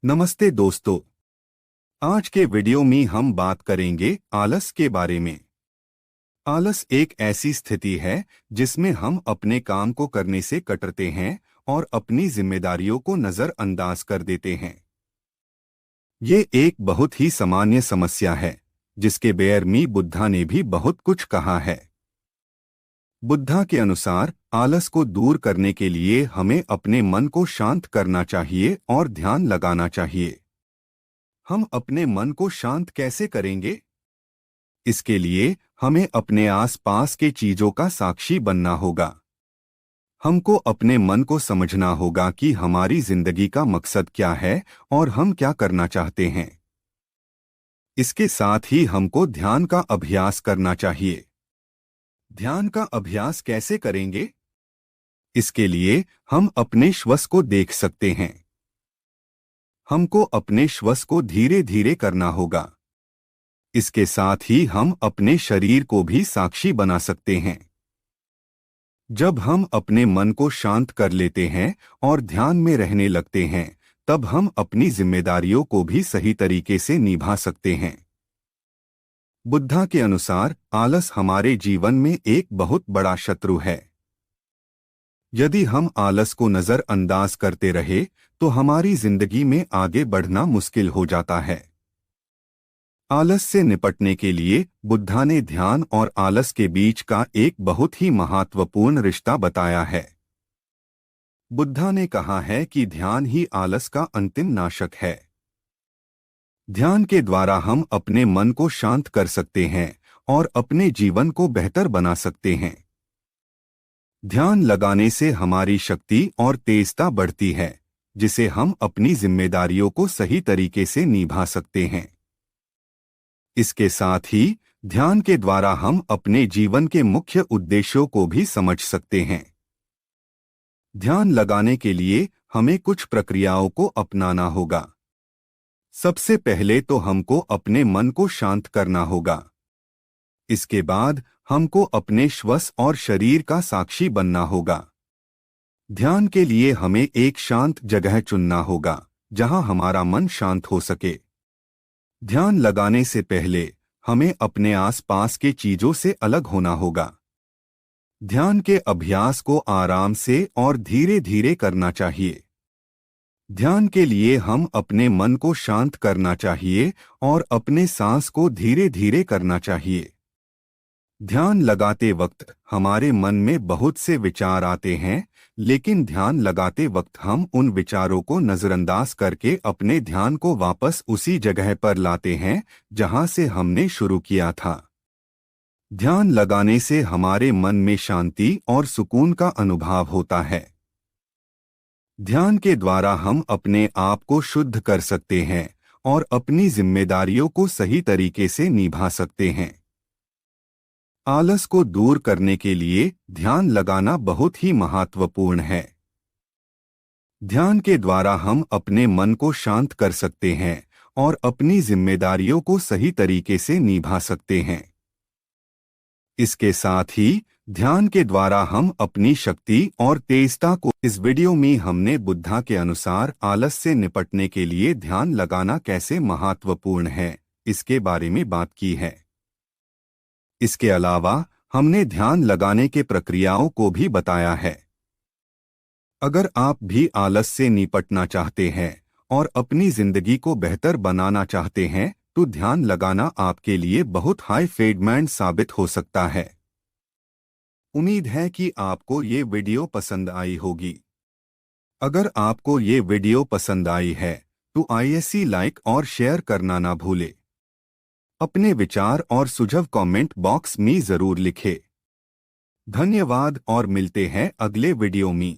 नमस्ते दोस्तों। आज के वीडियो में हम बात करेंगे आलस के बारे में। आलस एक ऐसी स्थिति है जिसमें हम अपने काम को करने से कतरते हैं और अपनी जिम्मेदारियों को नजरअंदाज कर देते हैं। ये एक बहुत ही सामान्य समस्या है जिसके बारे में बुद्धा ने भी बहुत कुछ कहा है। बुद्धा के अनुसार आलस को दूर करने के लिए हमें अपने मन को शांत करना चाहिए और ध्यान लगाना चाहिए। हम अपने मन को शांत कैसे करेंगे? इसके लिए हमें अपने आसपास के चीजों का साक्षी बनना होगा। हमको अपने मन को समझना होगा कि हमारी जिंदगी का मकसद क्या है और हम क्या करना चाहते हैं। इसके साथ ही हमको ध्यान का अभ्यास करना चाहिए। ध्यान का अभ्यास कैसे करेंगे? इसके लिए हम अपने श्वास को देख सकते हैं। हमको अपने श्वास को धीरे धीरे करना होगा। इसके साथ ही हम अपने शरीर को भी साक्षी बना सकते हैं। जब हम अपने मन को शांत कर लेते हैं और ध्यान में रहने लगते हैं, तब हम अपनी जिम्मेदारियों को भी सही तरीके से निभा सकते हैं। बुद्धा के अनुसार आलस हमारे जीवन में एक बहुत बड़ा शत्रु है। यदि हम आलस को नजरअंदाज करते रहे तो हमारी जिंदगी में आगे बढ़ना मुश्किल हो जाता है। आलस से निपटने के लिए बुद्धा ने ध्यान और आलस के बीच का एक बहुत ही महत्वपूर्ण रिश्ता बताया है। बुद्धा ने कहा है कि ध्यान ही आलस का अंतिम नाशक है। ध्यान के द्वारा हम अपने मन को शांत कर सकते हैं और अपने जीवन को बेहतर बना सकते हैं। ध्यान लगाने से हमारी शक्ति और तेजता बढ़ती है, जिसे हम अपनी जिम्मेदारियों को सही तरीके से निभा सकते हैं। इसके साथ ही ध्यान के द्वारा हम अपने जीवन के मुख्य उद्देश्यों को भी समझ सकते हैं। ध्यान लगाने के लिए हमें कुछ प्रक्रियाओं को अपनाना होगा। सबसे पहले तो हमको अपने मन को शांत करना होगा। इसके बाद हमको अपने श्वास और शरीर का साक्षी बनना होगा। ध्यान के लिए हमें एक शांत जगह चुनना होगा जहां हमारा मन शांत हो सके। ध्यान लगाने से पहले हमें अपने आसपास के चीजों से अलग होना होगा। ध्यान के अभ्यास को आराम से और धीरे धीरे करना चाहिए। ध्यान के लिए हम अपने मन को शांत करना चाहिए और अपने सांस को धीरे धीरे करना चाहिए। ध्यान लगाते वक्त हमारे मन में बहुत से विचार आते हैं, लेकिन ध्यान लगाते वक्त हम उन विचारों को नजरअंदाज करके अपने ध्यान को वापस उसी जगह पर लाते हैं जहां से हमने शुरू किया था। ध्यान लगाने से हमारे मन में शांति और सुकून का अनुभव होता है। ध्यान के द्वारा हम अपने आप को शुद्ध कर सकते हैं और अपनी जिम्मेदारियों को सही तरीके से निभा सकते हैं। आलस को दूर करने के लिए ध्यान लगाना बहुत ही महत्वपूर्ण है। ध्यान के द्वारा हम अपने मन को शांत कर सकते हैं और अपनी जिम्मेदारियों को सही तरीके से निभा सकते हैं। इसके साथ ही ध्यान के द्वारा हम अपनी शक्ति और तेजता को। इस वीडियो में हमने बुद्धा के अनुसार आलस से निपटने के लिए ध्यान लगाना कैसे महत्वपूर्ण है, इसके बारे में बात की है। इसके अलावा हमने ध्यान लगाने के प्रक्रियाओं को भी बताया है। अगर आप भी आलस से निपटना चाहते हैं और अपनी जिंदगी को बेहतर बनाना चाहते हैं तो ध्यान लगाना आपके लिए बहुत फायदेमंद साबित हो सकता है। उम्मीद है कि आपको ये वीडियो पसंद आई होगी। अगर आपको ये वीडियो पसंद आई है तो आइए लाइक और शेयर करना ना भूले। अपने विचार और सुझाव कमेंट बॉक्स में जरूर लिखें। धन्यवाद और मिलते हैं अगले वीडियो में।